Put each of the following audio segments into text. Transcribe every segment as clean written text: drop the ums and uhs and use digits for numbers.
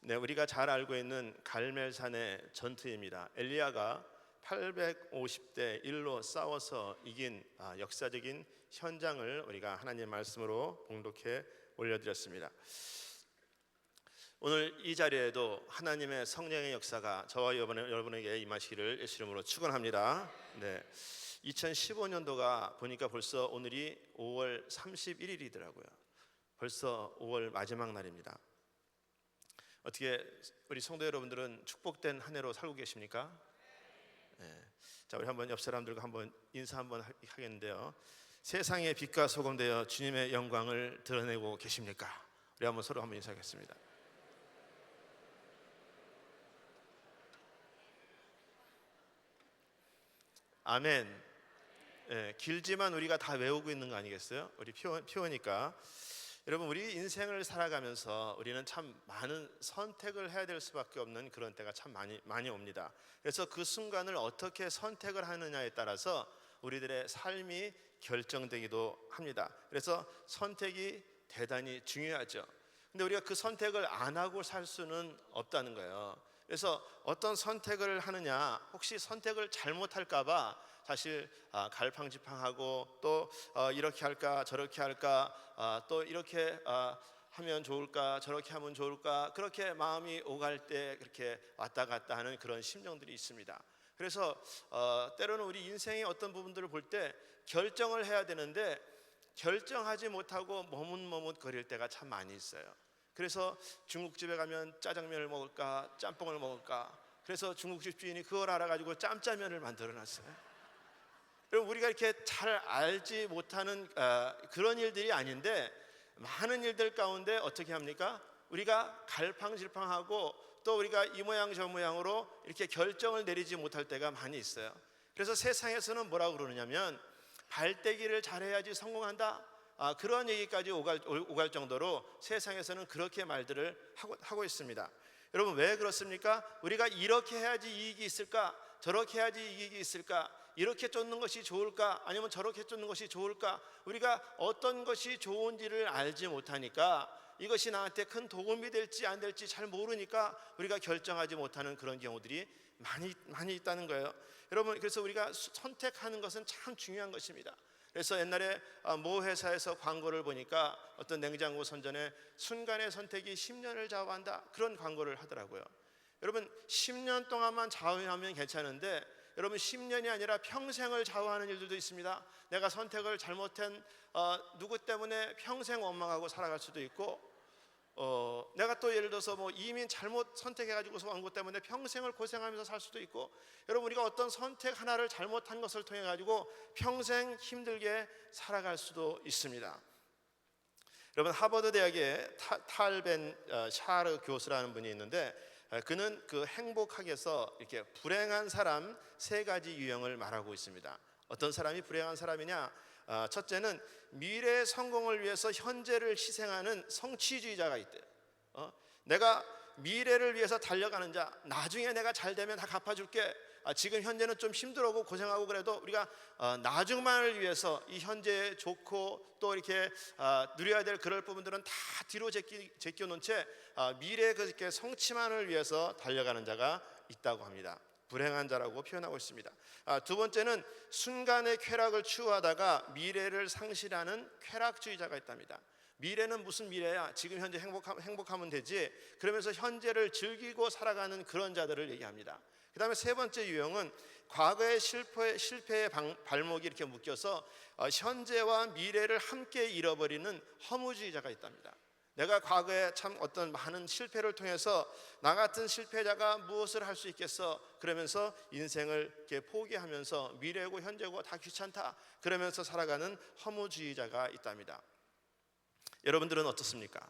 네, 우리가 잘 알고 있는 갈멜산의 전투입니다. 엘리야가 850대 1로 싸워서 이긴 역사적인 현장을 우리가 하나님 말씀으로 봉독해 올려드렸습니다. 오늘 이 자리에도 하나님의 성령의 역사가 저와 여러분에게 임하시기를 예수 이름으로 축원합니다. 네, 2015년도가 보니까 벌써 오늘이 5월 31일이더라고요. 벌써 5월 마지막 날입니다. 어떻게 우리 성도 여러분들은 축복된 한 해로 살고 계십니까? 네. 자, 우리 한번 옆 사람들과 한번 인사 한번 하겠는데요. 세상의 빛과 소금 되어 주님의 영광을 드러내고 계십니까? 우리 한번 서로 한번 인사하겠습니다. 아멘. 네, 길지만 우리가 다 외우고 있는 거 아니겠어요? 우리 표어니까. 여러분, 우리 인생을 살아가면서 우리는 참 많은 선택을 해야 될 수밖에 없는 그런 때가 참 많이 옵니다. 그래서 그 순간을 어떻게 선택을 하느냐에 따라서 우리들의 삶이 결정되기도 합니다. 그래서 선택이 대단히 중요하죠. 근데 우리가 그 선택을 안 하고 살 수는 없다는 거예요. 그래서 어떤 선택을 하느냐, 혹시 선택을 잘못할까 봐 사실 갈팡질팡하고 또 이렇게 할까 저렇게 할까 또 이렇게 하면 좋을까 저렇게 하면 좋을까, 그렇게 마음이 오갈 때 그렇게 왔다 갔다 하는 그런 심정들이 있습니다. 그래서 때로는 우리 인생의 어떤 부분들을 볼 때 결정을 해야 되는데 결정하지 못하고 머뭇머뭇거릴 때가 참 많이 있어요. 그래서 중국집에 가면 짜장면을 먹을까 짬뽕을 먹을까, 그래서 중국집 주인이 그걸 알아가지고 짬짜면을 만들어놨어요. 여러분, 우리가 이렇게 잘 알지 못하는 그런 일들이 아닌데 많은 일들 가운데 어떻게 합니까? 우리가 갈팡질팡하고 또 우리가 이 모양 저 모양으로 이렇게 결정을 내리지 못할 때가 많이 있어요. 그래서 세상에서는 뭐라고 그러느냐면 발대기를 잘해야지 성공한다, 그런 얘기까지 오갈 정도로 세상에서는 그렇게 말들을 하고 있습니다. 여러분, 왜 그렇습니까? 우리가 이렇게 해야지 이익이 있을까, 저렇게 해야지 이익이 있을까, 이렇게 쫓는 것이 좋을까 아니면 저렇게 쫓는 것이 좋을까, 우리가 어떤 것이 좋은지를 알지 못하니까 이것이 나한테 큰 도움이 될지 안 될지 잘 모르니까 우리가 결정하지 못하는 그런 경우들이 많이 있다는 거예요. 여러분, 그래서 우리가 선택하는 것은 참 중요한 것입니다. 그래서 옛날에 모 회사에서 광고를 보니까 어떤 냉장고 선전에 순간의 선택이 10년을 좌우한다, 그런 광고를 하더라고요. 여러분, 10년 동안만 좌우하면 괜찮은데 여러분, 10년이 아니라 평생을 좌우하는 일들도 있습니다. 내가 선택을 잘못한 누구 때문에 평생 원망하고 살아갈 수도 있고, 내가 또 예를 들어서 이민 잘못 선택해가지고서 온 것 때문에 평생을 고생하면서 살 수도 있고, 여러분, 우리가 어떤 선택 하나를 잘못한 것을 통해 가지고 평생 힘들게 살아갈 수도 있습니다. 여러분, 하버드 대학의 탈벤 샤르 교수라는 분이 있는데 그는 그 행복학에서 이렇게 불행한 사람 3가지 유형을 말하고 있습니다. 어떤 사람이 불행한 사람이냐? 첫째는 미래의 성공을 위해서 현재를 희생하는 성취주의자가 있대요. 내가 미래를 위해서 달려가는 자, 나중에 내가 잘 되면 다 갚아줄게, 지금 현재는 좀 힘들고 고생하고 그래도 우리가 나중만을 위해서 이 현재에 좋고 또 이렇게 누려야 될 그럴 부분들은 다 뒤로 제껴놓은 채 미래의 그렇게 성취만을 위해서 달려가는 자가 있다고 합니다. 불행한 자라고 표현하고 있습니다. 두 번째는 순간의 쾌락을 추구하다가 미래를 상실하는 쾌락주의자가 있답니다. 미래는 무슨 미래야, 지금 현재 행복하면 되지, 그러면서 현재를 즐기고 살아가는 그런 자들을 얘기합니다. 그 다음에 3번째 유형은 과거의 실패의 발목이 이렇게 묶여서 현재와 미래를 함께 잃어버리는 허무주의자가 있답니다. 내가 과거에 참 어떤 많은 실패를 통해서 나 같은 실패자가 무엇을 할 수 있겠어, 그러면서 인생을 이렇게 포기하면서 미래고 현재고 다 귀찮다 그러면서 살아가는 허무주의자가 있답니다. 여러분들은 어떻습니까?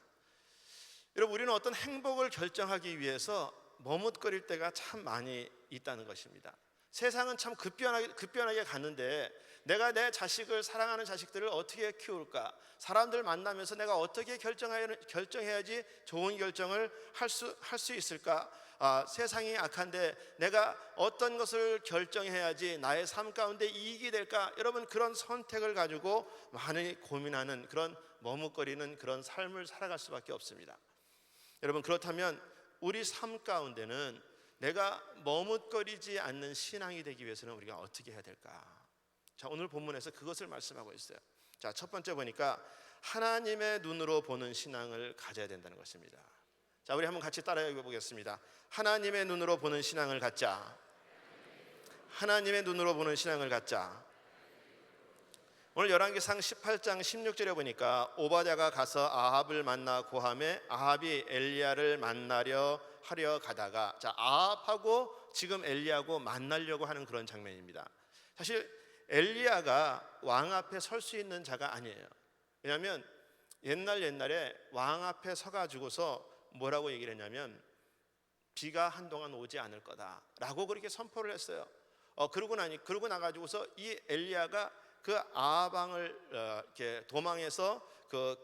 여러분, 우리는 어떤 행복을 결정하기 위해서 머뭇거릴 때가 참 많이 있다는 것입니다. 세상은 참 급변하게 가는데 내가 내 자식을, 사랑하는 자식들을 어떻게 키울까, 사람들 만나면서 내가 어떻게 결정해야지 좋은 결정을 할 수 있을까, 세상이 악한데 내가 어떤 것을 결정해야지 나의 삶 가운데 이익이 될까, 여러분, 그런 선택을 가지고 많이 고민하는 그런 머뭇거리는 그런 삶을 살아갈 수밖에 없습니다. 여러분, 그렇다면 우리 삶 가운데는 내가 머뭇거리지 않는 신앙이 되기 위해서는 우리가 어떻게 해야 될까? 자, 오늘 본문에서 그것을 말씀하고 있어요. 자, 첫 번째 보니까 하나님의 눈으로 보는 신앙을 가져야 된다는 것입니다. 자, 우리 한번 같이 따라해 보겠습니다. 하나님의 눈으로 보는 신앙을 갖자. 하나님의 눈으로 보는 신앙을 갖자. 오늘 열왕기상 18장 16절에 보니까 오바댜가 가서 아합을 만나 고함에 아합이 엘리야를 만나려 하려 가다가, 자, 아합하고 지금 엘리야하고 만나려고 하는 그런 장면입니다. 사실 엘리야가 왕 앞에 설 수 있는 자가 아니에요. 왜냐하면 옛날에 왕 앞에 서가지고서 뭐라고 얘기를 했냐면 비가 한동안 오지 않을 거다라고 그렇게 선포를 했어요. 그러고 나가지고서 이 엘리야가 그 아합 왕을 이렇게 도망해서 그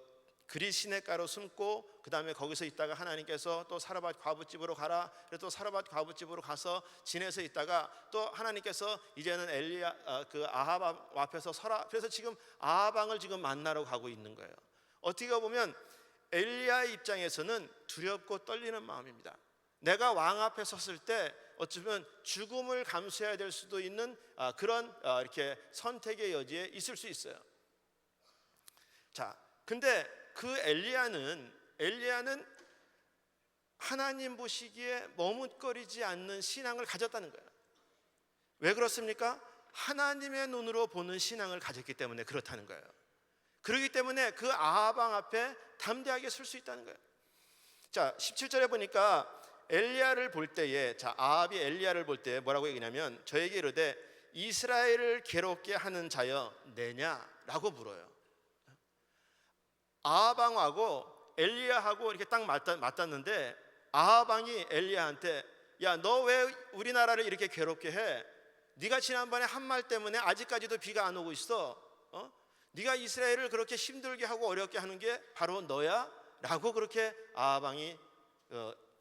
그리 시냇가로 숨고, 그 다음에 거기서 있다가 하나님께서 또 사르밧 과부집으로 가라. 그래서 또 사르밧 과부집으로 가서 지내서 있다가 또 하나님께서 이제는 엘리야 그 아합 앞에서 서라. 그래서 지금 아합 왕을 지금 만나러 가고 있는 거예요. 어떻게 보면 엘리야의 입장에서는 두렵고 떨리는 마음입니다. 내가 왕 앞에 섰을 때 어쩌면 죽음을 감수해야 될 수도 있는 그런 이렇게 선택의 여지에 있을 수 있어요. 자, 근데 그 엘리야는 하나님 보시기에 머뭇거리지 않는 신앙을 가졌다는 거예요. 왜 그렇습니까? 하나님의 눈으로 보는 신앙을 가졌기 때문에 그렇다는 거예요. 그렇기 때문에 그 아합 왕 앞에 담대하게 설 수 있다는 거예요. 자, 17절에 보니까 엘리야를 볼 때에, 자, 아합이 엘리야를 볼 때 뭐라고 얘기냐면 저에게 이르되 이스라엘을 괴롭게 하는 자여 내냐라고 물어요. 아합 왕하고 엘리야하고 이렇게 딱 맞닿는데 아합 왕이 엘리야한테 야, 너 왜 우리나라를 이렇게 괴롭게 해? 네가 지난번에 한 말 때문에 아직까지도 비가 안 오고 있어. 네가 이스라엘을 그렇게 힘들게 하고 어렵게 하는 게 바로 너야? 라고 그렇게 아합 왕이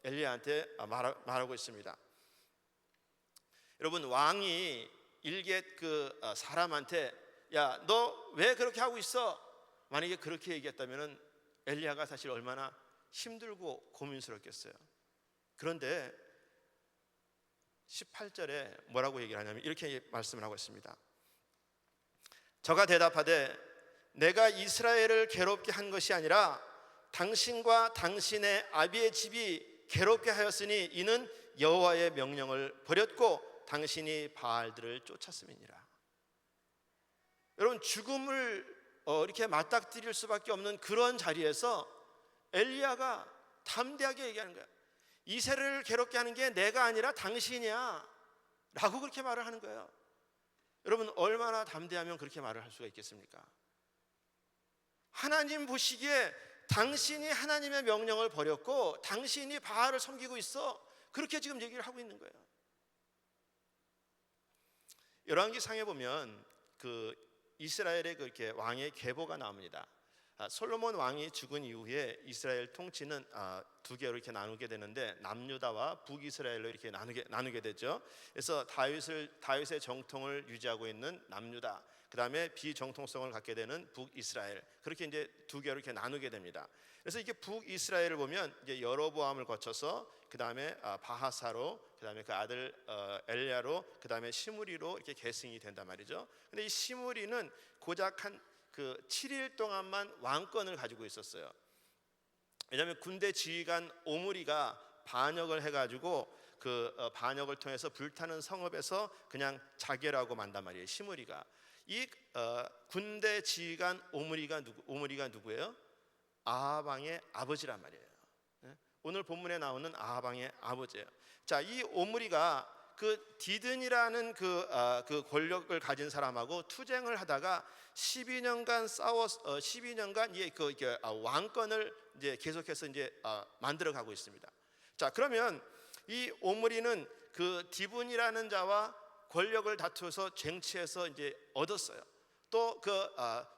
엘리야한테 말하고 있습니다. 여러분, 왕이 일개 그 사람한테 야, 너 왜 그렇게 하고 있어? 만약에 그렇게 얘기했다면 엘리야가 사실 얼마나 힘들고 고민스럽겠어요. 그런데 18절에 뭐라고 얘기를 하냐면 이렇게 말씀을 하고 있습니다. 저가 대답하되 내가 이스라엘을 괴롭게 한 것이 아니라 당신과 당신의 아비의 집이 괴롭게 하였으니 이는 여호와의 명령을 버렸고 당신이 바알들을 쫓았음이니라. 여러분, 죽음을 이렇게 맞닥뜨릴 수밖에 없는 그런 자리에서 엘리야가 담대하게 얘기하는 거야. 이스라엘을 괴롭게 하는 게 내가 아니라 당신이야 라고 그렇게 말을 하는 거예요. 여러분, 얼마나 담대하면 그렇게 말을 할 수가 있겠습니까? 하나님 보시기에 당신이 하나님의 명령을 버렸고 당신이 바알을 섬기고 있어, 그렇게 지금 얘기를 하고 있는 거예요. 열왕기상에 보면 그 이스라엘의 그렇게 왕의 계보가 나옵니다. 솔로몬 왕이 죽은 이후에 이스라엘 통치는 두 개로 이렇게 나누게 되는데 남유다와 북이스라엘로 이렇게 나누게 되죠. 그래서 다윗의 정통을 유지하고 있는 남유다, 그 다음에 비정통성을 갖게 되는 북이스라엘, 그렇게 이제 두 개로 이렇게 나누게 됩니다. 그래서 이게 북이스라엘을 보면 이제 여로보암을 거쳐서 그 다음에 바하사로, 그 다음에 그 아들 엘리야로, 그 다음에 시므리로 이렇게 계승이 된단 말이죠. 근데 이 시므리는 고작 한 그 7일 동안만 왕권을 가지고 있었어요. 왜냐하면 군대 지휘관 오므리가 반역을 해가지고 그 반역을 통해서 불타는 성읍에서 그냥 자결하고 만단 말이에요. 시므리가. 이 군대 지휘관 오므리가 누구예요? 아합 왕의 아버지란 말이에요. 오늘 본문에 나오는 아합 왕의 아버지예요. 자, 이 오므리가 그 디든이라는 그 권력을 가진 사람하고 투쟁을 하다가 12년간 12년간 이게 왕권을 이제 계속해서 이제 만들어가고 있습니다. 자, 그러면 이 오므리는 그 디분이라는 자와 권력을 다투어서 쟁취해서 이제 얻었어요. 또 그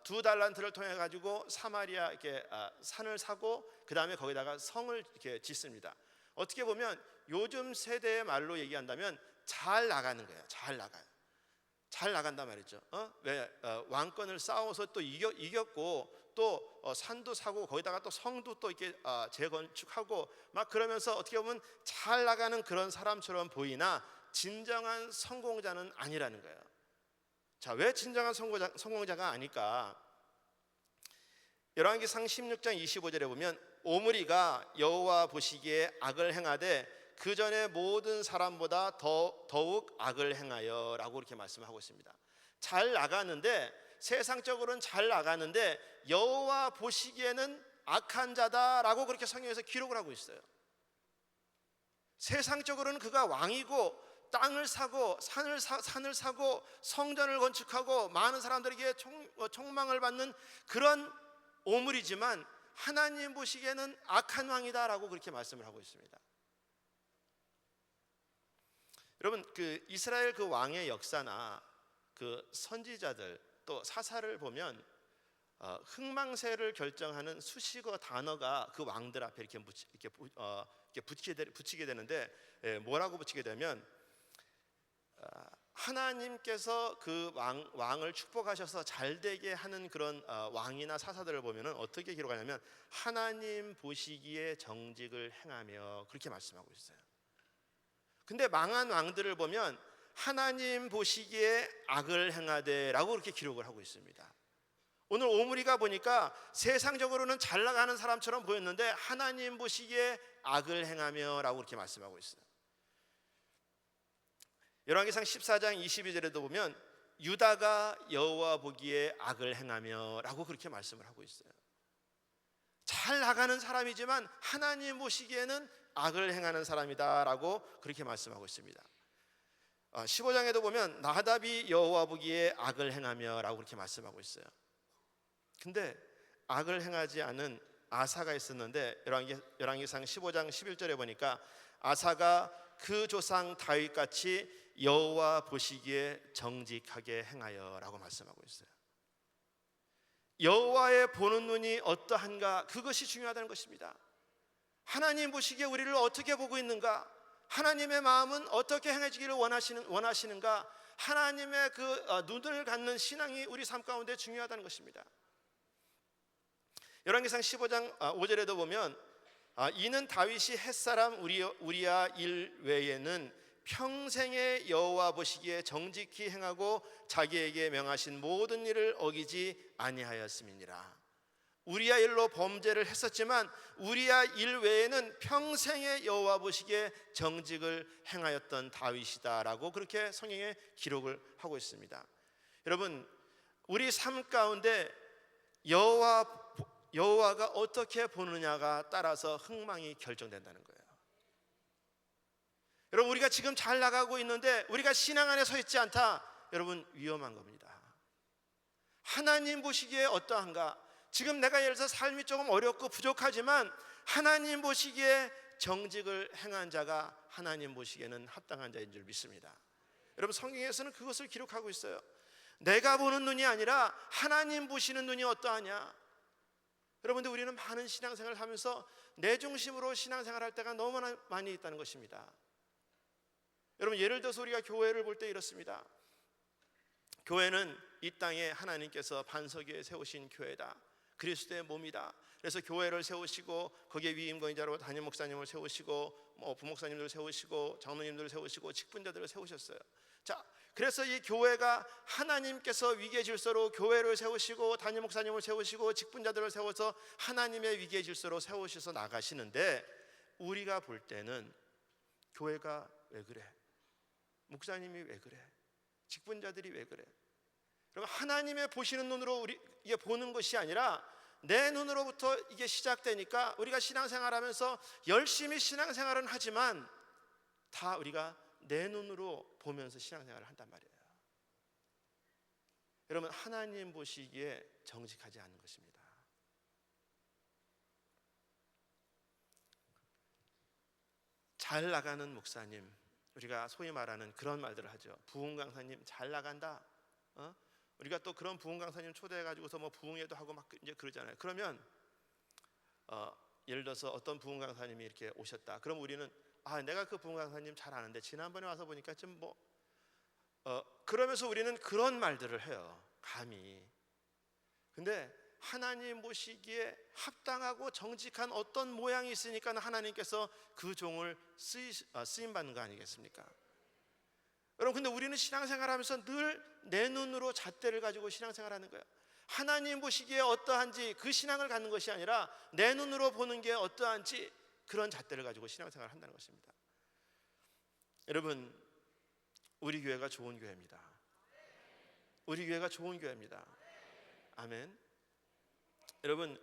두 달란트를 통해 가지고 사마리아 이렇게 산을 사고 그 다음에 거기다가 성을 이렇게 짓습니다. 어떻게 보면 요즘 세대의 말로 얘기한다면 잘 나가는 거예요. 잘 나간단 말이죠. 왜 왕권을 싸워서 또 이겼고 또 산도 사고 거기다가 또 성도 또 이렇게 재건축하고 막 그러면서 어떻게 보면 잘 나가는 그런 사람처럼 보이나 진정한 성공자는 아니라는 거예요. 자, 왜 진정한 성공자가 아닐까? 열왕기상 16장 25절에 보면 오므리가 여호와 보시기에 악을 행하되 그 전에 모든 사람보다 더욱 악을 행하여 라고 이렇게 말씀하고 있습니다. 잘 나가는데 세상적으로는 잘 나가는데 여호와 보시기에는 악한 자다라고 그렇게 성경에서 기록을 하고 있어요. 세상적으로는 그가 왕이고 땅을 사고 산을 사고 성전을 건축하고 많은 사람들에게 총망을 받는 그런 오물이지만 하나님 보시기에는 악한 왕이다라고 그렇게 말씀을 하고 있습니다. 여러분, 그 이스라엘 그 왕의 역사나 그 선지자들 또 사사를 보면 흥망세를 결정하는 수식어 단어가 그 왕들 앞에 이렇게 붙이게 되는데 뭐라고 붙이게 되면 하나님께서 그 왕을 축복하셔서 잘되게 하는 그런 왕이나 사사들을 보면 어떻게 기록하냐면 하나님 보시기에 정직을 행하며 그렇게 말씀하고 있어요. 근데 망한 왕들을 보면 하나님 보시기에 악을 행하되 라고 그렇게 기록을 하고 있습니다. 오늘 오므리가 보니까 세상적으로는 잘 나가는 사람처럼 보였는데 하나님 보시기에 악을 행하며 라고 그렇게 말씀하고 있어요. 열왕기상 14장 22절에도 보면 유다가 여호와 보기에 악을 행하며 라고 그렇게 말씀을 하고 있어요. 잘 나가는 사람이지만 하나님 보시기에는 악을 행하는 사람이다 라고 그렇게 말씀하고 있습니다. 15장에도 보면 나답이 여호와 보기에 악을 행하며 라고 그렇게 말씀하고 있어요. 근데 악을 행하지 않은 아사가 있었는데 열왕기상 15장 11절에 보니까 아사가 그 조상 다윗같이 여호와 보시기에 정직하게 행하여 라고 말씀하고 있어요. 여호와의 보는 눈이 어떠한가, 그것이 중요하다는 것입니다. 하나님 보시기에 우리를 어떻게 보고 있는가, 하나님의 마음은 어떻게 행해지기를 원하시는가, 하나님의 그 눈을 갖는 신앙이 우리 삶 가운데 중요하다는 것입니다. 열왕기상 15장 5절에도 보면 이는 다윗이 햇사람 우리야 일 외에는 평생에 여호와 보시기에 정직히 행하고 자기에게 명하신 모든 일을 어기지 아니하였음이니라. 우리야 일로 범죄를 했었지만 우리야 일 외에는 평생에 여호와 보시기에 정직을 행하였던 다윗이다라고 그렇게 성경에 기록을 하고 있습니다. 여러분, 우리 삶 가운데 여호와가 어떻게 보느냐가 따라서 흥망이 결정된다는 거예요. 여러분, 우리가 지금 잘 나가고 있는데 우리가 신앙 안에 서 있지 않다, 여러분 위험한 겁니다. 하나님 보시기에 어떠한가? 지금 내가 예를 들어서 삶이 조금 어렵고 부족하지만 하나님 보시기에 정직을 행한 자가 하나님 보시기에는 합당한 자인 줄 믿습니다. 여러분, 성경에서는 그것을 기록하고 있어요. 내가 보는 눈이 아니라 하나님 보시는 눈이 어떠하냐? 여러분들, 우리는 많은 신앙생활을 하면서 내 중심으로 신앙생활할 때가 너무나 많이 있다는 것입니다. 여러분, 예를 들어서 우리가 교회를 볼 때 이렇습니다. 교회는 이 땅에 하나님께서 반석 위에 세우신 교회다, 그리스도의 몸이다. 그래서 교회를 세우시고 거기에 위임권자로 담임 목사님을 세우시고 부목사님들을 세우시고 장로님들을 세우시고 직분자들을 세우셨어요. 자, 그래서 이 교회가 하나님께서 위계 질서로 교회를 세우시고 담임 목사님을 세우시고 직분자들을 세워서 하나님의 위계 질서로 세우셔서 나가시는데, 우리가 볼 때는 교회가 왜 그래? 목사님이 왜 그래? 직분자들이 왜 그래? 여러분, 하나님의 보시는 눈으로 이게 보는 것이 아니라 내 눈으로부터 이게 시작되니까 우리가 신앙생활하면서 열심히 신앙생활은 하지만 다 우리가 내 눈으로 보면서 신앙생활을 한단 말이에요. 여러분, 하나님 보시기에 정직하지 않은 것입니다. 잘 나가는 목사님, 우리가 소위 말하는 그런 말들을 하죠. 부흥 강사님 잘 나간다. 우리가 또 그런 부흥 강사님 초대해가지고서 뭐 부흥회도 하고 막 이제 그러잖아요. 그러면 예를 들어서 어떤 부흥 강사님이 이렇게 오셨다. 그럼 우리는 내가 그 부흥 강사님 잘 아는데 지난번에 와서 보니까 좀 그러면서 우리는 그런 말들을 해요. 감히. 근데 하나님 보시기에 합당하고 정직한 어떤 모양이 있으니까 하나님께서 그 종을 쓰임 받는 거 아니겠습니까? 여러분, 근데 우리는 신앙생활하면서 늘 내 눈으로 잣대를 가지고 신앙생활하는 거예요. 하나님 보시기에 어떠한지 그 신앙을 갖는 것이 아니라 내 눈으로 보는 게 어떠한지 그런 잣대를 가지고 신앙생활을 한다는 것입니다. 여러분, 우리 교회가 좋은 교회입니다. 우리 교회가 좋은 교회입니다. 아멘. 여러분,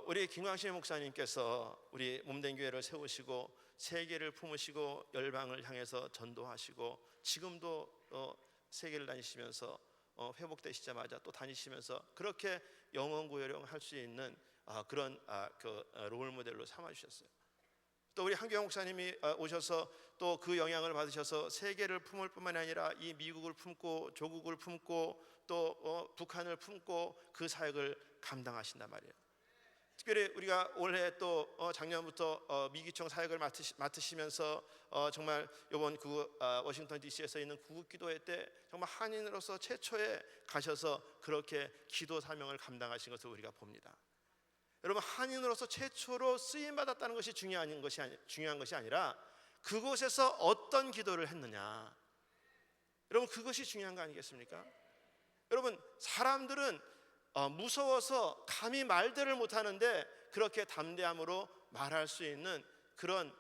우리 김광실 목사님께서 우리 몸된 교회를 세우시고 세계를 품으시고 열방을 향해서 전도하시고 지금도 세계를 다니시면서 회복되시자마자 또 다니시면서 그렇게 영원 구요령 할 수 있는 그런 롤 모델로 삼아 주셨어요. 또 우리 한교영 목사님이 오셔서 또 그 영향을 받으셔서 세계를 품을 뿐만 아니라 이 미국을 품고 조국을 품고 또 북한을 품고 그 사역을 감당하신단 말이에요. 특별히 우리가 올해 또 작년부터 미기청 사역을 맡으시면서 정말 이번 워싱턴 DC에서 있는 구국기도회 때 정말 한인으로서 최초에 가셔서 그렇게 기도 사명을 감당하신 것을 우리가 봅니다. 여러분, 한인으로서 최초로 쓰임 받았다는 것이 중요한 것이 아니라 그곳에서 어떤 기도를 했느냐, 여러분, 그것이 중요한 거 아니겠습니까? 여러분, 사람들은 무서워서 감히 말들을 못하는데 그렇게 담대함으로 말할 수 있는 그런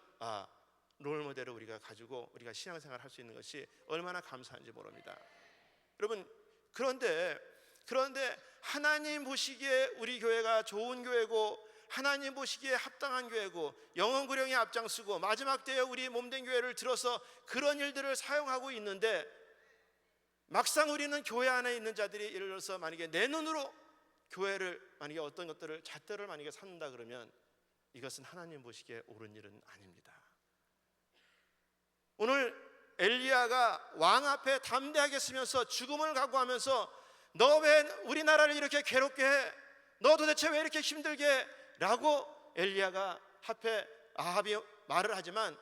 롤모델을 우리가 가지고 우리가 신앙생활을 할 수 있는 것이 얼마나 감사한지 모릅니다. 여러분, 그런데 하나님 보시기에 우리 교회가 좋은 교회고 하나님 보시기에 합당한 교회고 영원 구령에 앞장서고 마지막 때에 우리 몸된 교회를 들어서 그런 일들을 사용하고 있는데, 막상 우리는 교회 안에 있는 자들이 예를 들어서 만약에 내 눈으로 교회를 만약에 어떤 것들을 잣대를 만약에 삼는다 그러면 이것은 하나님 보시기에 옳은 일은 아닙니다. 오늘 엘리야가 왕 앞에 담대하게 서면서 죽음을 각오하면서 너 왜 우리나라를 이렇게 괴롭게 해? 너 도대체 왜 이렇게 힘들게 해? 라고 엘리야가 앞에 아합이 말을 하지만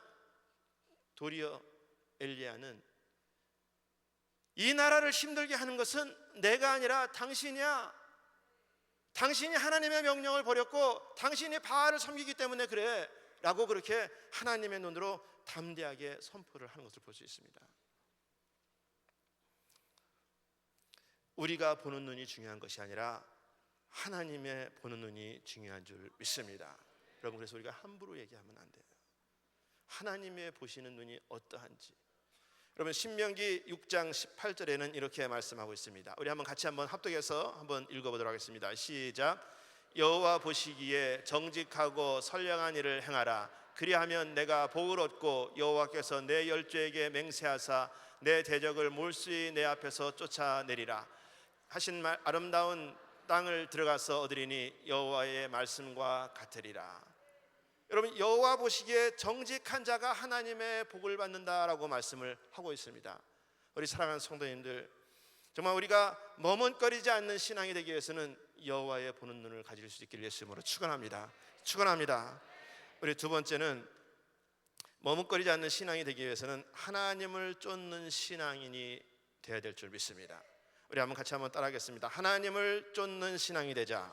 도리어 엘리야는 이 나라를 힘들게 하는 것은 내가 아니라 당신이야. 당신이 하나님의 명령을 버렸고 당신이 바알을 섬기기 때문에 그래 라고 그렇게 하나님의 눈으로 담대하게 선포를 하는 것을 볼 수 있습니다. 우리가 보는 눈이 중요한 것이 아니라 하나님의 보는 눈이 중요한 줄 믿습니다. 여러분, 그래서 우리가 함부로 얘기하면 안 돼요. 하나님의 보시는 눈이 어떠한지. 여러분, 신명기 6장 18절에는 이렇게 말씀하고 있습니다. 우리 같이 합독해서 한번 읽어보도록 하겠습니다. 시작. 여호와 보시기에 정직하고 선량한 일을 행하라. 그리하면 내가 복을 얻고 여호와께서 내 열조에게 맹세하사 내 대적을 몰수히 내 앞에서 쫓아내리라 하신 말, 아름다운 땅을 들어가서 얻으리니 여호와의 말씀과 같으리라. 여러분, 여호와 보시기에 정직한 자가 하나님의 복을 받는다라고 말씀을 하고 있습니다. 우리 사랑하는 성도님들, 정말 우리가 머뭇거리지 않는 신앙이 되기 위해서는 여호와의 보는 눈을 가질 수 있기를 예수 이름으로 축원합니다. 우리 두 번째는 머뭇거리지 않는 신앙이 되기 위해서는 하나님을 쫓는 신앙인이 되어야 될 줄 믿습니다. 우리 같이 따라하겠습니다. 하나님을 쫓는 신앙이 되자.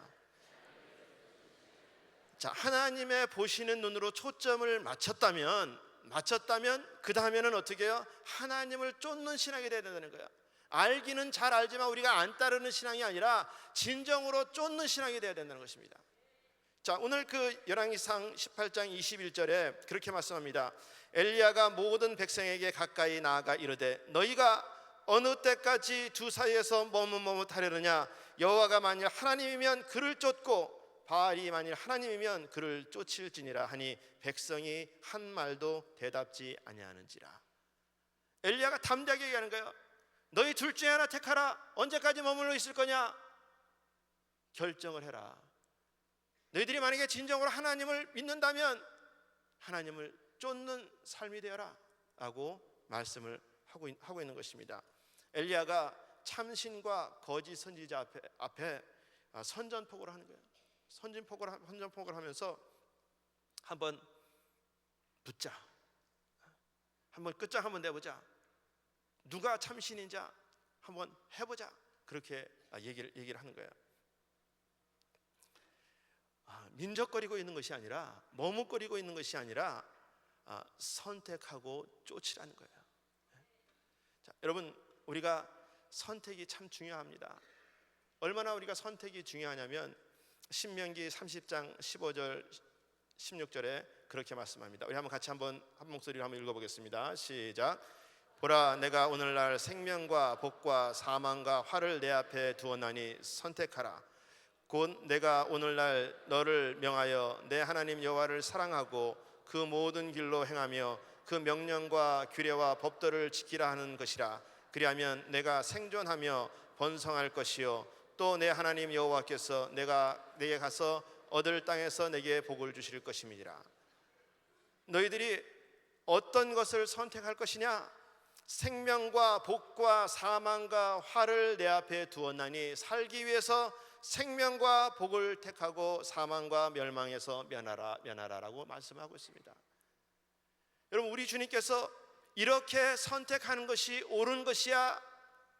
자, 하나님의 보시는 눈으로 초점을 맞췄다면 그 다음에는 어떻게 해요? 하나님을 쫓는 신앙이 되어야 된다는 거예요. 알기는 잘 알지만 우리가 안 따르는 신앙이 아니라 진정으로 쫓는 신앙이 되어야 된다는 것입니다. 자, 오늘 열왕기상 18장 21절에 그렇게 말씀합니다. 엘리야가 모든 백성에게 가까이 나아가 이르되 너희가 어느 때까지 두 사이에서 머뭇머뭇하려느냐? 여호와가 만일 하나님이면 그를 쫓고 바알이 만일 하나님이면 그를 쫓을지니라 하니 백성이 한 말도 대답지 아니하는지라. 엘리야가 담대하게 얘기하는 거예요. 너희 둘 중에 하나 택하라. 언제까지 머물러 있을 거냐? 결정을 해라. 너희들이 만약에 진정으로 하나님을 믿는다면 하나님을 쫓는 삶이 되어라 라고 말씀을 하고 있는 것입니다. 엘리야가 참신과 거짓 선지자 앞에 선전포고를 하는 거예요. 선전포고를 하면서 한번 붙자, 한번 끝장 한번 내보자, 누가 참신인지 한번 해보자, 그렇게 얘기를 하는 거예요. 민적거리고 있는 것이 아니라, 머뭇거리고 있는 것이 아니라 선택하고 쫓으라는 거예요. 자, 여러분, 우리가 선택이 참 중요합니다. 얼마나 우리가 선택이 중요하냐면 신명기 30장 15절 16절에 그렇게 말씀합니다. 우리 한번 같이 한 목소리로 한번 읽어보겠습니다. 시작. 보라, 내가 오늘날 생명과 복과 사망과 화를 내 앞에 두었나니 선택하라. 곧 내가 오늘날 너를 명하여 내 하나님 여호와를 사랑하고 그 모든 길로 행하며 그 명령과 규례와 법도를 지키라 하는 것이라. 그리하면 내가 생존하며 번성할 것이요 또 내 하나님 여호와께서 내게 가서 얻을 땅에서 내게 복을 주실 것임이니라. 너희들이 어떤 것을 선택할 것이냐? 생명과 복과 사망과 화를 내 앞에 두었나니 살기 위해서 생명과 복을 택하고 사망과 멸망에서 면하라라고 말씀하고 있습니다. 여러분, 우리 주님께서 이렇게 선택하는 것이 옳은 것이야,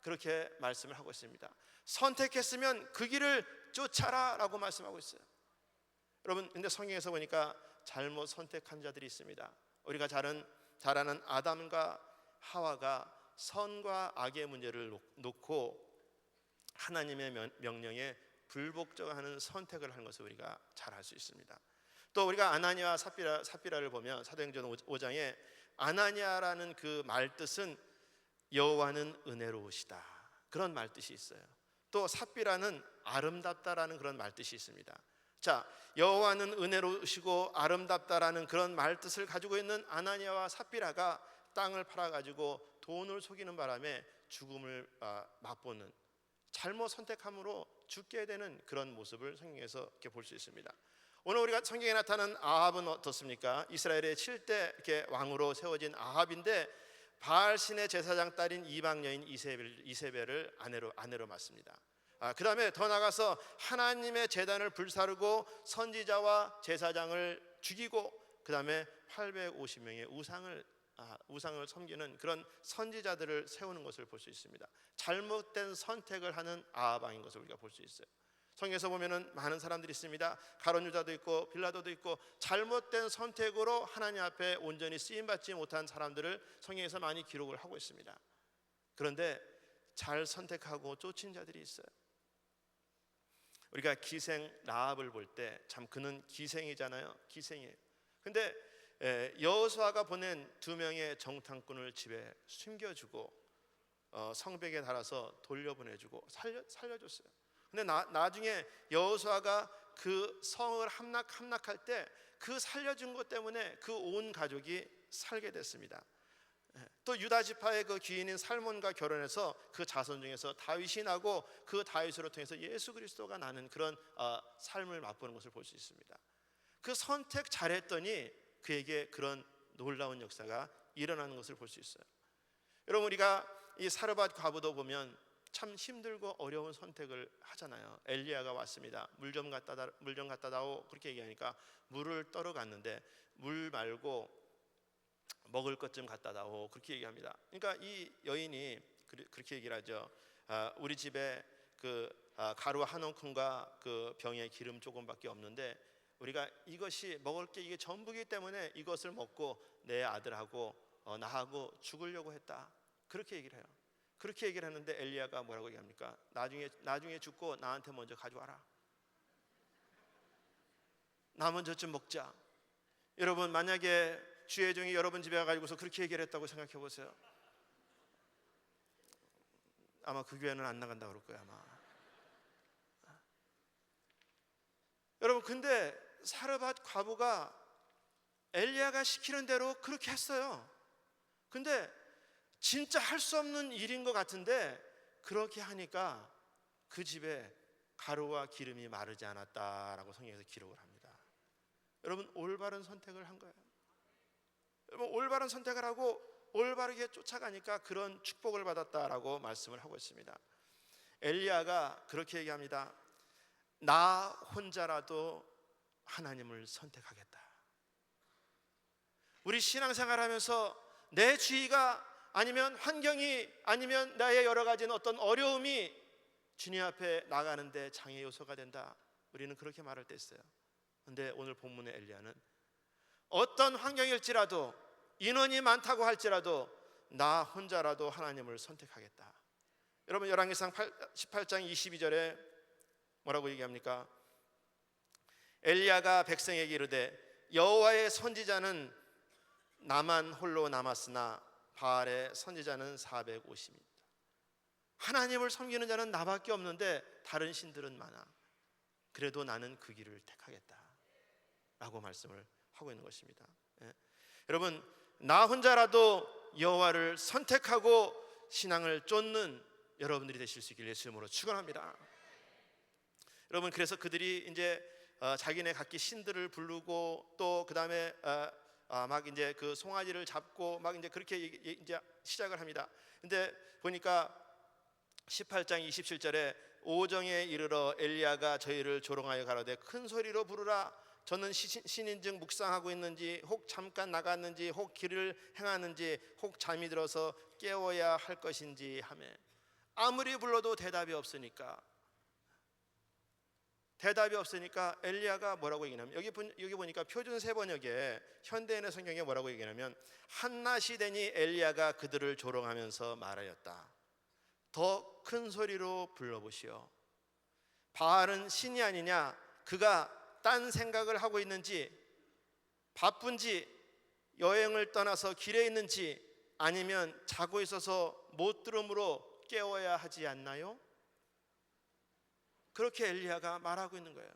그렇게 말씀을 하고 있습니다. 선택했으면 그 길을 쫓아라라고 말씀하고 있어요. 여러분, 근데 성경에서 보니까 잘못 선택한 자들이 있습니다. 우리가 잘 아는 아담과 하와가 선과 악의 문제를 놓고 하나님의 명령에 불복종하는 선택을 하는 것을 우리가 잘 알 수 있습니다. 또 우리가 아나니아와 삽비라를 보면 사도행전 5장에 아나니아라는 그 말뜻은 여호와는 은혜로우시다, 그런 말뜻이 있어요. 또 삽비라는 아름답다라는 그런 말뜻이 있습니다. 자, 여호와는 은혜로우시고 아름답다라는 그런 말뜻을 가지고 있는 아나니아와 삽비라가 땅을 팔아가지고 돈을 속이는 바람에 죽음을 맛보는, 잘못 선택함으로 죽게 되는 그런 모습을 성경에서 이렇게 볼 수 있습니다. 오늘 우리가 성경에 나타난 아합은 어떻습니까? 이스라엘의 7대 이렇게 왕으로 세워진 아합인데 바알 신의 제사장 딸인 이방 여인 이세벨을 아내로 맞습니다. 그 다음에 더 나가서 하나님의 제단을 불사르고 선지자와 제사장을 죽이고, 그 다음에 850명의 우상을 섬기는 그런 선지자들을 세우는 것을 볼 수 있습니다. 잘못된 선택을 하는 아합 왕인 것을 우리가 볼 수 있어요. 성경에서 보면은 많은 사람들이 있습니다. 가룟 유다도 있고 빌라도도 있고, 잘못된 선택으로 하나님 앞에 온전히 쓰임 받지 못한 사람들을 성경에서 많이 기록을 하고 있습니다. 그런데 잘 선택하고 쫓은 자들이 있어요. 우리가 기생 라합을 볼 때 참 그는 기생이잖아요. 기생이에요. 근데 여호수아가 보낸 2명의 정탐꾼을 집에 숨겨주고 성벽에 달아서 돌려보내주고 살려줬어요. 근데 나중에 여호수아가 그 성을 함락할 때 그 살려준 것 때문에 그 온 가족이 살게 됐습니다. 또 유다 지파의 그 귀인인 살몬과 결혼해서 그 자손 중에서 다윗이 나고, 그 다윗으로 통해서 예수 그리스도가 나는 그런 삶을 맛보는 것을 볼 수 있습니다. 그 선택 잘했더니 그에게 그런 놀라운 역사가 일어나는 것을 볼 수 있어요. 여러분, 우리가 이 사르밧 과부도 보면 참 힘들고 어려운 선택을 하잖아요. 엘리야가 왔습니다. 물 좀 갖다 다오, 그렇게 얘기하니까 물을 떠러 갔는데 물 말고 먹을 것 좀 갖다 다오, 그렇게 얘기합니다. 그러니까 이 여인이 그렇게 얘기를 하죠. 우리 집에 그 가루 한 움큼과 그 병에 기름 조금밖에 없는데 우리가 이것이 먹을 게 이게 전부기 때문에 이것을 먹고 내 아들하고 나하고 죽으려고 했다, 그렇게 얘기를 해요. 그렇게 얘기를 했는데 엘리야가 뭐라고 얘기합니까? 나중에 죽고 나한테 먼저 가져와라. 나 먼저 좀 먹자. 여러분, 만약에 주의 종이 여러분 집에 가가지고서 그렇게 얘기를 했다고 생각해 보세요. 아마 그 교회는 안 나간다 그럴 거예요, 아마. 여러분, 근데 사르밧 과부가 엘리야가 시키는 대로 그렇게 했어요. 근데 진짜 할 수 없는 일인 것 같은데 그렇게 하니까 그 집에 가루와 기름이 마르지 않았다라고 성경에서 기록을 합니다. 여러분, 올바른 선택을 한 거예요. 여러분, 올바른 선택을 하고 올바르게 쫓아가니까 그런 축복을 받았다라고 말씀을 하고 있습니다. 엘리야가 그렇게 얘기합니다. 나 혼자라도 하나님을 선택하겠다. 우리 신앙생활 하면서 내 주의가 아니면 환경이 아니면 나의 여러 가지 어떤 어려움이 주님 앞에 나가는데 장애 요소가 된다, 우리는 그렇게 말할 때 있어요. 근데 오늘 본문의 엘리야는 어떤 환경일지라도, 인원이 많다고 할지라도 나 혼자라도 하나님을 선택하겠다. 여러분 열왕기상 18장 22절에 뭐라고 얘기합니까? 엘리야가 백성에게 이르되 여호와의 선지자는 나만 홀로 남았으나 바알의 선지자는 450입니다. 하나님을 섬기는 자는 나밖에 없는데 다른 신들은 많아. 그래도 나는 그 길을 택하겠다 라고 말씀을 하고 있는 것입니다. 예. 여러분 나 혼자라도 여호와를 선택하고 신앙을 쫓는 여러분들이 되실 수 있기를 예수 이름으로 축원합니다. 여러분 그래서 그들이 이제 자기네 각기 신들을 부르고 또 그 다음에 막 이제 그 송아지를 잡고 막 이제 그렇게 이제 시작을 합니다. 근데 보니까 18장 27절에 오정에 이르러 엘리야가 저희를 조롱하여 가로되 큰 소리로 부르라. 저는 신인즉 묵상하고 있는지 혹 잠깐 나갔는지 혹 길을 행하는지 혹 잠이 들어서 깨워야 할 것인지 하며 아무리 불러도 대답이 없으니까 엘리야가 뭐라고 얘기하냐면 여기 보니까 표준 세번역에 현대인의 성경에 뭐라고 얘기하냐면 한낮이 되니 엘리야가 그들을 조롱하면서 말하였다. 더 큰 소리로 불러보시오. 바알은 신이 아니냐? 그가 딴 생각을 하고 있는지 바쁜지 여행을 떠나서 길에 있는지 아니면 자고 있어서 못 들음으로 깨워야 하지 않나요? 그렇게 엘리야가 말하고 있는 거예요.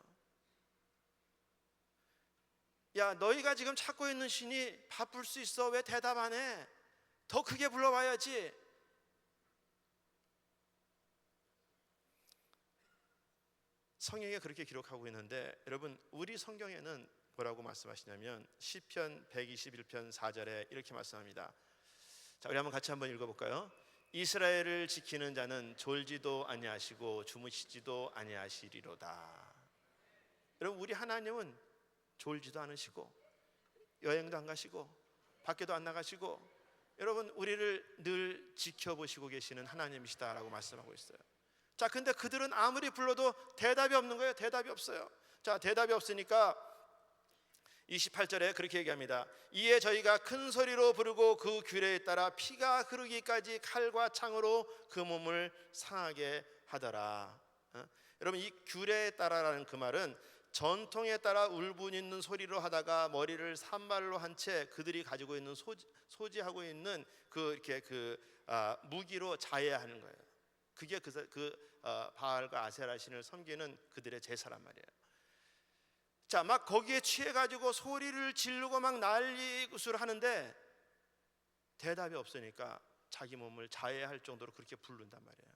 야 너희가 지금 찾고 있는 신이 바쁠 수 있어. 왜 대답 안 해? 더 크게 불러봐야지. 성경에 그렇게 기록하고 있는데 여러분 우리 성경에는 뭐라고 말씀하시냐면 시편 121편 4절에 이렇게 말씀합니다. 자 우리 같이 한번 읽어볼까요? 이스라엘을 지키는 자는 졸지도 아니하시고 주무시지도 아니하시리로다. 여러분 우리 하나님은 졸지도 않으시고 여행도 안 가시고 밖에도 안 나가시고 여러분 우리를 늘 지켜보시고 계시는 하나님이시다라고 말씀하고 있어요. 자 근데 그들은 아무리 불러도 대답이 없는 거예요. 대답이 없어요. 자 대답이 없으니까 28절에 그렇게 얘기합니다. 이에 저희가 큰 소리로 부르고 그 규례에 따라 피가 흐르기까지 칼과 창으로 그 몸을 상하게 하더라. 여러분 이 규례에 따라라는 그 말은 전통에 따라 울분 있는 소리로 하다가 머리를 산발로 한 채 그들이 가지고 있는 소지하고 있는 무기로 자해하는 거예요. 그게 바알과 아세라 신을 섬기는 그들의 제사란 말이에요. 자, 막 거기에 취해가지고 소리를 지르고 막 난리구슬을 하는데 대답이 없으니까 자기 몸을 자해할 정도로 그렇게 부른단 말이에요.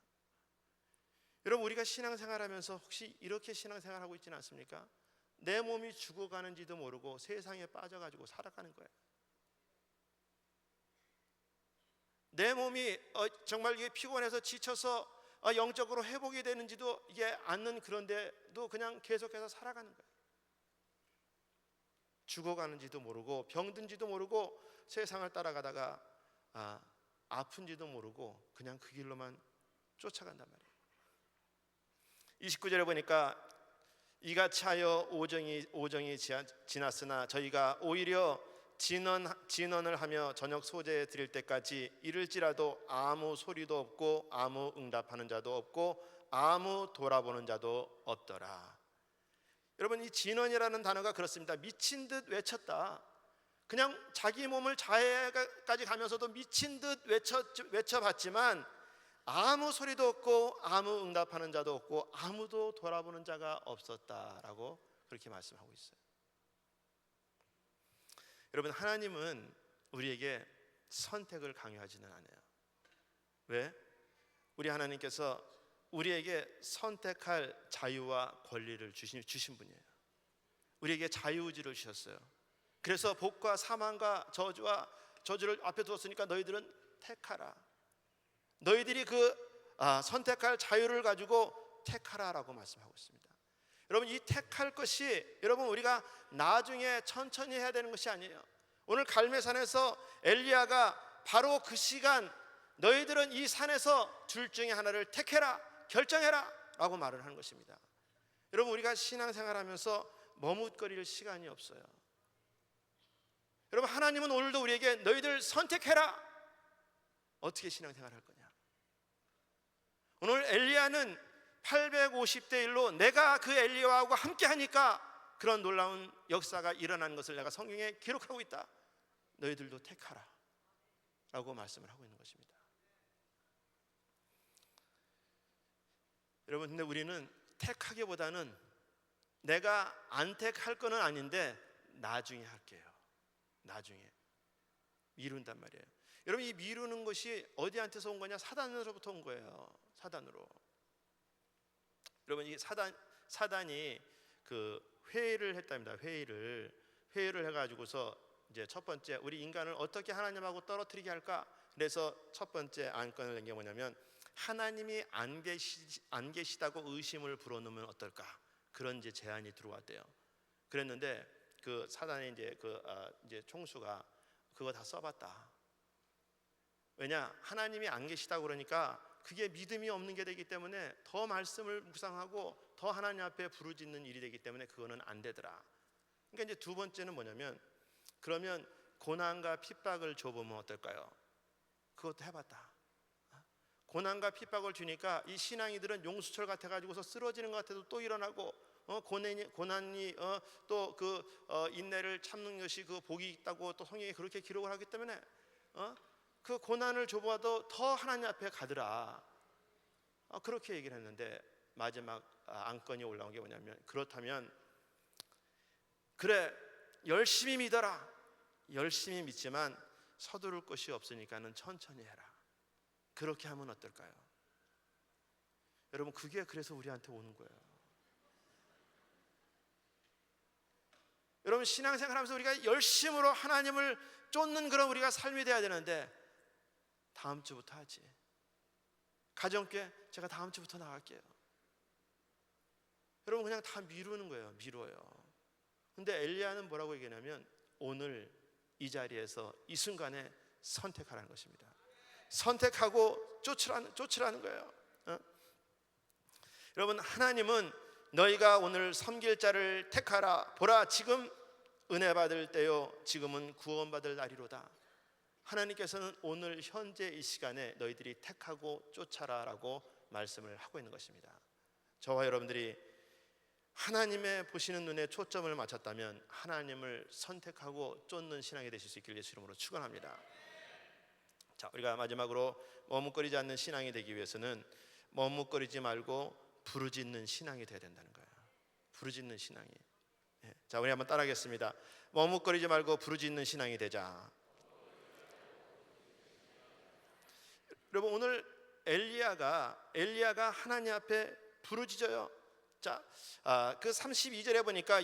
여러분 우리가 신앙생활하면서 혹시 이렇게 신앙생활하고 있지는 않습니까? 내 몸이 죽어가는지도 모르고 세상에 빠져가지고 살아가는 거예요. 내 몸이 정말 이게 피곤해서 지쳐서 영적으로 회복이 되는지도 이게 않는 그런데도 그냥 계속해서 살아가는 거예요. 죽어가는지도 모르고 병든지도 모르고 세상을 따라가다가 아픈지도 모르고 그냥 그 길로만 쫓아간단 말이에요. 29절에 보니까 이같이 하여 오정이 지났으나 저희가 오히려 진언을 하며 저녁 소재에 드릴 때까지 이를지라도 아무 소리도 없고 아무 응답하는 자도 없고 아무 돌아보는 자도 없더라. 여러분 이 진언이라는 단어가 그렇습니다. 미친 듯 외쳤다. 그냥 자기 몸을 자해까지 가면서도 미친 듯 외쳐봤지만 아무 소리도 없고 아무 응답하는 자도 없고 아무도 돌아보는 자가 없었다라고 그렇게 말씀하고 있어요. 여러분 하나님은 우리에게 선택을 강요하지는 않아요. 왜? 우리 하나님께서 우리에게 선택할 자유와 권리를 주신 분이에요. 우리에게 자유의지를 주셨어요. 그래서 복과 사망과 저주를 앞에 두었으니까 너희들은 택하라. 너희들이 선택할 자유를 가지고 택하라라고 말씀하고 있습니다. 여러분 이 택할 것이 여러분 우리가 나중에 천천히 해야 되는 것이 아니에요. 오늘 갈멜산에서 엘리야가 바로 그 시간 너희들은 이 산에서 둘 중에 하나를 택해라 결정해라 라고 말을 하는 것입니다. 여러분 우리가 신앙생활하면서 머뭇거릴 시간이 없어요. 여러분, 하나님은 오늘도 우리에게 너희들 선택해라. 어떻게 신앙생활 할 거냐? 오늘 엘리야는 850대 1로 내가 그 엘리야하고 함께 하니까 그런 놀라운 역사가 일어나는 것을 내가 성경에 기록하고 있다. 너희들도 택하라 라고 말씀을 하고 있는 것입니다. 여러분, 근데 우리는 택하기보다는 내가 안 택할 거는 아닌데 나중에 할게요. 나중에 미룬단 말이에요. 여러분, 이 미루는 것이 어디한테서 온 거냐? 사단으로부터 온 거예요. 사단으로. 여러분, 이 사단이 그 회의를 했답니다. 회의를 해가지고서 이제 첫 번째, 우리 인간을 어떻게 하나님하고 떨어뜨리게 할까? 그래서 첫 번째 안건을 낸 게 뭐냐면, 하나님이 안 계시다고 의심을 불어넣으면 어떨까? 그런 이제 제안이 들어왔대요. 그랬는데 그 사단의 이제 총수가 그거 다 써봤다. 왜냐? 하나님이 안 계시다고 그러니까 그게 믿음이 없는 게 되기 때문에 더 말씀을 묵상하고 더 하나님 앞에 부르짖는 일이 되기 때문에 그거는 안 되더라. 그러니까 이제 두 번째는 뭐냐면, 그러면 고난과 핍박을 줘보면 어떨까요? 그것도 해봤다. 고난과 핍박을 주니까 이 신앙이들은 용수철 같아가지고서 쓰러지는 것 같아도 또 일어나고, 고난이 또 그 인내를 참는 것이 그 복이 있다고 또 성경에 그렇게 기록을 하기 때문에 그 고난을 줘봐도 더 하나님 앞에 가더라. 그렇게 얘기를 했는데 마지막 안건이 올라온 게 뭐냐면, 그렇다면 그래, 열심히 믿어라. 열심히 믿지만 서두를 것이 없으니까는 천천히 해라. 그렇게 하면 어떨까요? 여러분, 그게 그래서 우리한테 오는 거예요. 여러분, 신앙생활 하면서 우리가 열심으로 하나님을 쫓는 그런 우리가 삶이 돼야 되는데, 다음 주부터 하지. 가정교회 제가 다음 주부터 나갈게요. 여러분, 그냥 다 미루는 거예요. 미뤄요. 근데 엘리야는 뭐라고 얘기하냐면, 오늘 이 자리에서 이 순간에 선택하라는 것입니다. 선택하고 쫓으라는 거예요. 여러분, 하나님은 너희가 오늘 섬길 자를 택하라. 보라, 지금 은혜 받을 때요, 지금은 구원받을 날이로다. 하나님께서는 오늘 현재 이 시간에 너희들이 택하고 쫓아라라고 말씀을 하고 있는 것입니다. 저와 여러분들이 하나님의 보시는 눈에 초점을 맞췄다면 하나님을 선택하고 쫓는 신앙이 되실 수 있길 예수 이름으로 축원합니다. 자, 우리가 마지막으로 머뭇거리지 않는 신앙이 되기 위해서는 머뭇거리지 말고 부르짖는 신앙이 되어야 된다는 거예요. 부르짖는 신앙이. 자, 우리 한번 따라하겠습니다. 머뭇거리지 말고 부르짖는 신앙이 되자. 여러분, 오늘 엘리야가 하나님 앞에 부르짖어요. 자, 그 32절에 보니까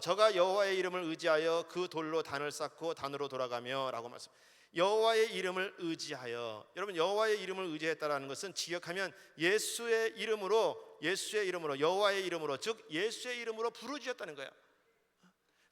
저가 여호와의 이름을 의지하여 그 돌로 단을 쌓고 단으로 돌아가며라고 말씀. 여호와의 이름을 의지하여. 여러분, 여호와의 이름을 의지했다라는 것은 직역하면 예수의 이름으로 여호와의 이름으로, 즉 예수의 이름으로 부르짖었다는 거예요.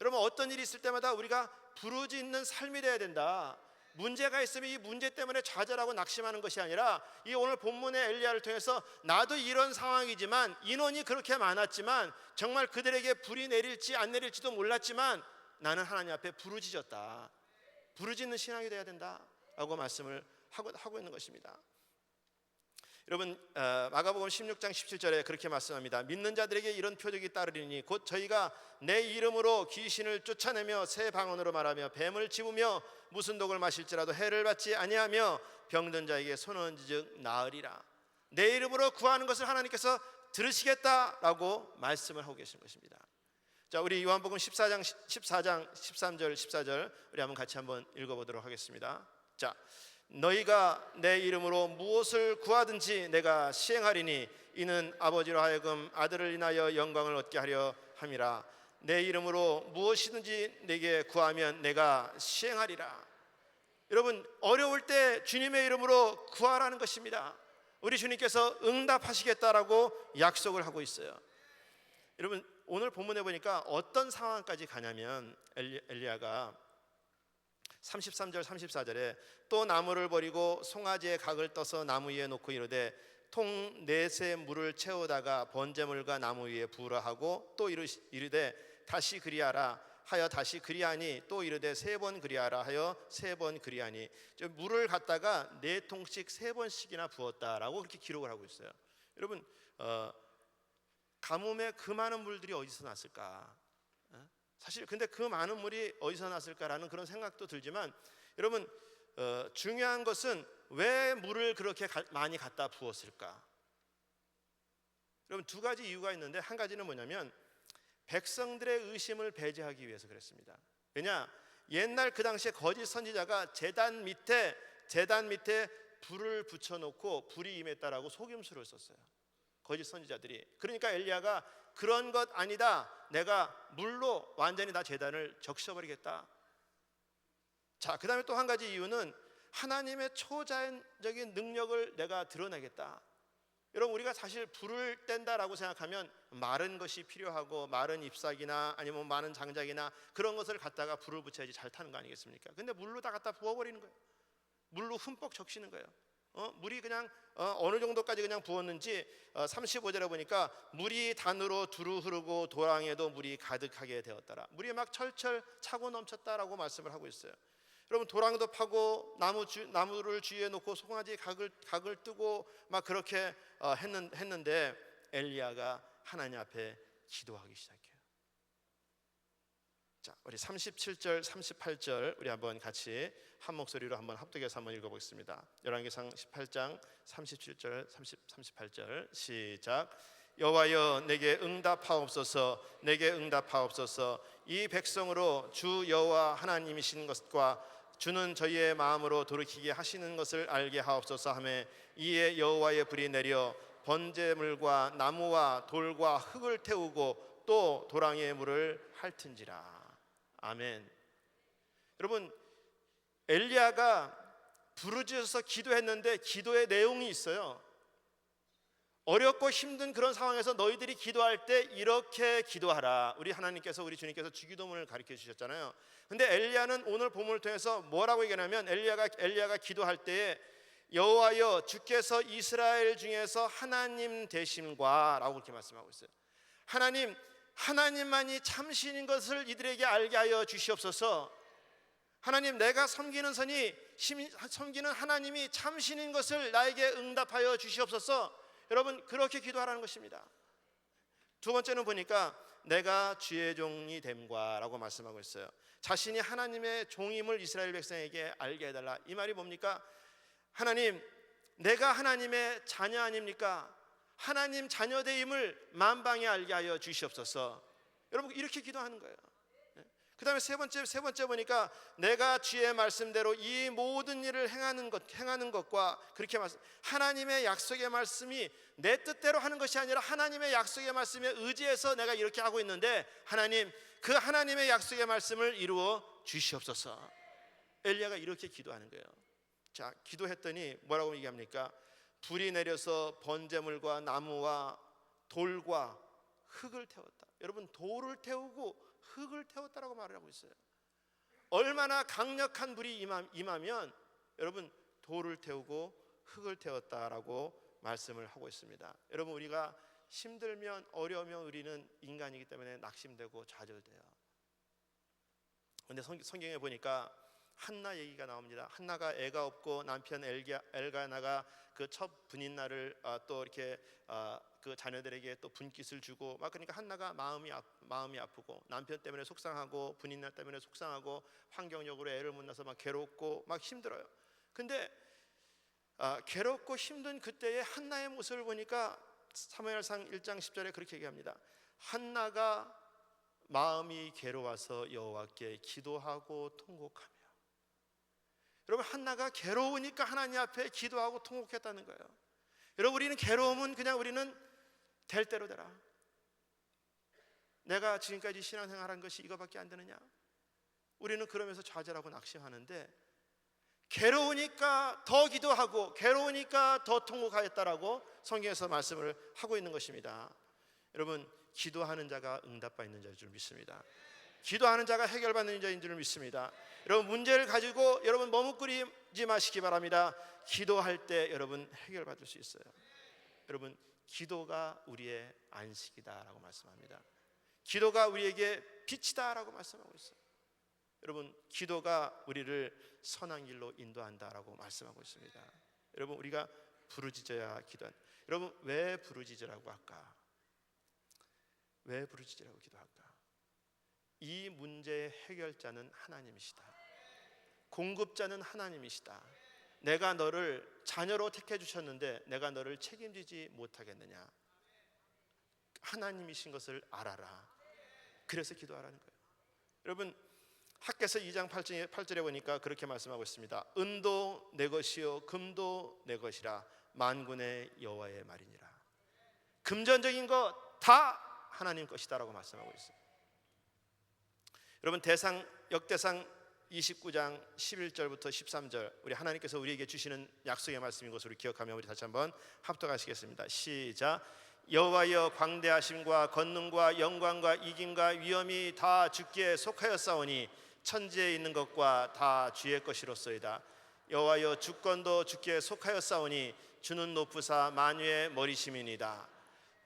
여러분, 어떤 일이 있을 때마다 우리가 부르짖는 삶이 되어야 된다. 문제가 있으면 이 문제 때문에 좌절하고 낙심하는 것이 아니라, 이 오늘 본문의 엘리야를 통해서 나도 이런 상황이지만, 인원이 그렇게 많았지만, 정말 그들에게 불이 내릴지 안 내릴지도 몰랐지만 나는 하나님 앞에 부르짖었다. 부르짖는 신앙이 되어야 된다라고 말씀을 하고 있는 것입니다. 여러분, 마가복음 16장 17절에 그렇게 말씀합니다. 믿는 자들에게 이런 표적이 따르리니 곧 저희가 내 이름으로 귀신을 쫓아내며 새 방언으로 말하며 뱀을 집으며 무슨 독을 마실지라도 해를 받지 아니하며 병든 자에게 손 얹은즉 나으리라. 내 이름으로 구하는 것을 하나님께서 들으시겠다라고 말씀을 하고 계신 것입니다. 자, 우리 요한복음 14장 13절 14절 우리 한번 같이 한번 읽어보도록 하겠습니다. 자, 너희가 내 이름으로 무엇을 구하든지 내가 시행하리니 이는 아버지로 하여금 아들을 인하여 영광을 얻게 하려 함이라. 내 이름으로 무엇이든지 내게 구하면 내가 시행하리라. 여러분, 어려울 때 주님의 이름으로 구하라는 것입니다. 우리 주님께서 응답하시겠다라고 약속을 하고 있어요. 여러분, 오늘 본문에 보니까 어떤 상황까지 가냐면, 엘리야가 33절 34절에 또 나무를 버리고 송아지의 각을 떠서 나무 위에 놓고 이르되 통 넷의 물을 채우다가 번제물과 나무 위에 부으라 하고 또 이르되 다시 그리하라 하여 다시 그리하니 또 이르되 3번 그리하라 하여 3번 그리하니 물을 갖다가 4통씩 3번씩이나 부었다라고 그렇게 기록을 하고 있어요. 여러분 가뭄에 그 많은 물들이 어디서 났을까? 사실 근데 그 많은 물이 어디서 났을까라는 그런 생각도 들지만 여러분 중요한 것은 왜 물을 그렇게 많이 갖다 부었을까? 여러분 2가지 이유가 있는데 한 가지는 뭐냐면 백성들의 의심을 배제하기 위해서 그랬습니다. 왜냐? 옛날 그 당시에 거짓 선지자가 제단 밑에 불을 붙여놓고 불이 임했다라고 속임수를 썼어요. 거짓 선지자들이. 그러니까 엘리야가 그런 것 아니다, 내가 물로 완전히 다 제단을 적셔버리겠다. 자, 그 다음에 또 한 가지 이유는 하나님의 초자연적인 능력을 내가 드러내겠다. 여러분 우리가 사실 불을 뗀다라고 생각하면 마른 것이 필요하고 마른 잎사귀나 아니면 마른 장작이나 그런 것을 갖다가 불을 붙여야지 잘 타는 거 아니겠습니까? 근데 물로 다 갖다 부어버리는 거예요. 물로 흠뻑 적시는 거예요. 물이 그냥 어느 정도까지 그냥 부었는지 35절에 보니까 물이 단으로 두루 흐르고 도랑에도 물이 가득하게 되었더라. 물이 막 철철 차고 넘쳤다라고 말씀을 하고 있어요. 여러분 도랑도 파고 나무를 주위에 놓고 송아지 각을 뜨고 막 그렇게 했는데 엘리야가 하나님 앞에 기도하기 시작해요. 자, 우리 37절, 38절 우리 한번 같이 한 목소리로 한번 합독해서 한번 읽어보겠습니다. 열왕기상 18장 37절, 38절 시작. 여호와여 내게 응답하옵소서, 내게 응답하옵소서. 이 백성으로 주 여호와 하나님이신 것과 주는 저희의 마음으로 돌이키게 하시는 것을 알게 하옵소서 하매 이에 여호와의 불이 내려 번제물과 나무와 돌과 흙을 태우고 또 도랑의 물을 핥은지라. 아멘. 여러분 엘리야가 부르짖어서 기도했는데 기도의 내용이 있어요. 어렵고 힘든 그런 상황에서 너희들이 기도할 때 이렇게 기도하라. 우리 하나님께서 우리 주님께서 주기도문을 가르쳐 주셨잖아요. 근데 엘리야는 오늘 본문을 통해서 뭐라고 얘기하냐면 엘리야가 기도할 때에 여호와여 주께서 이스라엘 중에서 하나님 되심과 라고 그렇게 말씀하고 있어요. 하나님만이 참신인 것을 이들에게 알게 하여 주시옵소서. 하나님 내가 섬기는 하나님이 참신인 것을 나에게 응답하여 주시옵소서. 여러분 그렇게 기도하라는 것입니다. 2번째는 보니까 내가 주의 종이 됨과 라고 말씀하고 있어요. 자신이 하나님의 종임을 이스라엘 백성에게 알게 해달라. 이 말이 뭡니까? 하나님 내가 하나님의 자녀 아닙니까? 하나님 자녀됨을 만방에 알게 하여 주시옵소서. 여러분 이렇게 기도하는 거예요. 그 다음에 세 번째 보니까 내가 주의 말씀대로 이 모든 일을 행하는 것과 그렇게 하나님의 약속의 말씀이 내 뜻대로 하는 것이 아니라 하나님의 약속의 말씀에 의지해서 내가 이렇게 하고 있는데 하나님 그 하나님의 약속의 말씀을 이루어 주시옵소서. 엘리야가 이렇게 기도하는 거예요. 자, 기도했더니 뭐라고 얘기합니까? 불이 내려서 번제물과 나무와 돌과 흙을 태웠다. 여러분 돌을 태우고 흙을 태웠다라고 말을 하고 있어요. 얼마나 강력한 불이 임하면 여러분 돌을 태우고 흙을 태웠다라고 말씀을 하고 있습니다. 여러분 우리가 힘들면 어려우면 우리는 인간이기 때문에 낙심되고 좌절돼요. 그런데 성경에 보니까 한나 얘기가 나옵니다. 한나가 애가 없고 남편 엘가나가 그 첫 분인 날을 또 이렇게 그 자녀들에게 또 분깃을 주고 막 그러니까 한나가 마음이 아프고 남편 때문에 속상하고 분인 날 때문에 속상하고 환경적으로 애를 못 낳아서 막 괴롭고 막 힘들어요. 근데 괴롭고 힘든 그때의 한나의 모습을 보니까 사무엘상 1장 10절에 그렇게 얘기합니다. 한나가 마음이 괴로워서 여호와께 기도하고 통곡하며. 여러분 한나가 괴로우니까 하나님 앞에 기도하고 통곡했다는 거예요. 여러분 우리는 괴로움은 그냥 우리는 될 대로 되라. 내가 지금까지 신앙생활한 것이 이거밖에 안 되느냐? 우리는 그러면서 좌절하고 낙심하는데 괴로우니까 더 기도하고 괴로우니까 더 통곡하였다라고 성경에서 말씀을 하고 있는 것입니다. 여러분 기도하는 자가 응답받는 자인 줄 믿습니다. 기도하는 자가 해결받는 자인 줄 믿습니다. 여러분 문제를 가지고 여러분 머뭇거리지 마시기 바랍니다. 기도할 때 여러분 해결받을 수 있어요. 여러분 기도가 우리의 안식이다라고 말씀합니다. 기도가 우리에게 빛이다라고 말씀하고 있어요. 여러분, 기도가 우리를 선한 길로 인도한다라고 말씀하고 있습니다. 여러분, 우리가 부르짖어야 기도한. 여러분, 왜 부르짖으라고 할까? 왜 부르짖으라고 기도할까? 이 문제의 해결자는 하나님이시다. 공급자는 하나님이시다. 내가 너를 자녀로 택해 주셨는데 내가 너를 책임지지 못하겠느냐? 하나님이신 것을 알아라. 그래서 기도하라는 거예요. 여러분, 학개서 2장 8절에 보니까 그렇게 말씀하고 있습니다. 은도 내 것이요 금도 내 것이라 만군의 여호와의 말이니라. 금전적인 것 다 하나님 것이다라고 말씀하고 있어요. 여러분, 역대상 29장 11절부터 13절, 우리 하나님께서 우리에게 주시는 약속의 말씀인 것을 기억하며 우리 다시 한번 합독하시겠습니다. 시작. 여호와여, 광대하심과 권능과 영광과 이김과 위엄이 다 주께 속하였사오니 천지에 있는 것과 다 주의 것이로소이다. 여호와여, 주권도 주께 속하였사오니 주는 높으사 만유의 머리심이니이다.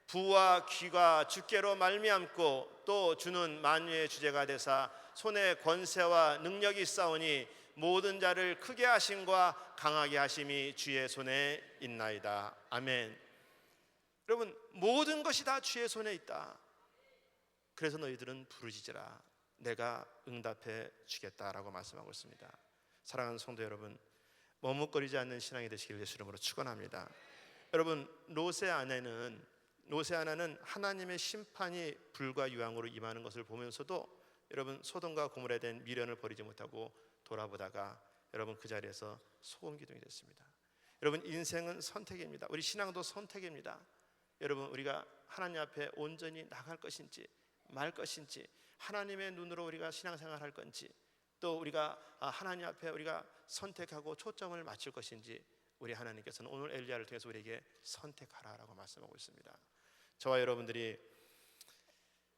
부와 귀가 주께로 말미암고 또 주는 만유의 주제가 되사 손에 권세와 능력이 있사오니 모든 자를 크게 하심과 강하게 하심이 주의 손에 있나이다. 아멘. 여러분, 모든 것이 다 주의 손에 있다. 그래서 너희들은 부르짖으라. 내가 응답해 주겠다라고 말씀하고 있습니다. 사랑하는 성도 여러분, 머뭇거리지 않는 신앙이 되시길 예수 이름으로 축원합니다. 여러분, 롯의 아내는 하나님의 심판이 불과 유황으로 임하는 것을 보면서도 여러분, 소돔과 고모라에 대한 미련을 버리지 못하고 돌아보다가 여러분, 그 자리에서 소금 기둥이 됐습니다. 여러분, 인생은 선택입니다. 우리 신앙도 선택입니다. 여러분, 우리가 하나님 앞에 온전히 나갈 것인지 말 것인지, 하나님의 눈으로 우리가 신앙생활 할 건지, 또 우리가 하나님 앞에 우리가 선택하고 초점을 맞출 것인지, 우리 하나님께서는 오늘 엘리야를 통해서 우리에게 선택하라라고 말씀하고 있습니다. 저와 여러분들이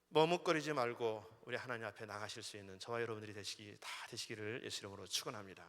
머뭇거리지 말고 우리 하나님 앞에 나가실 수 있는 저와 여러분들이 되시기를 예수 이름으로 축원합니다.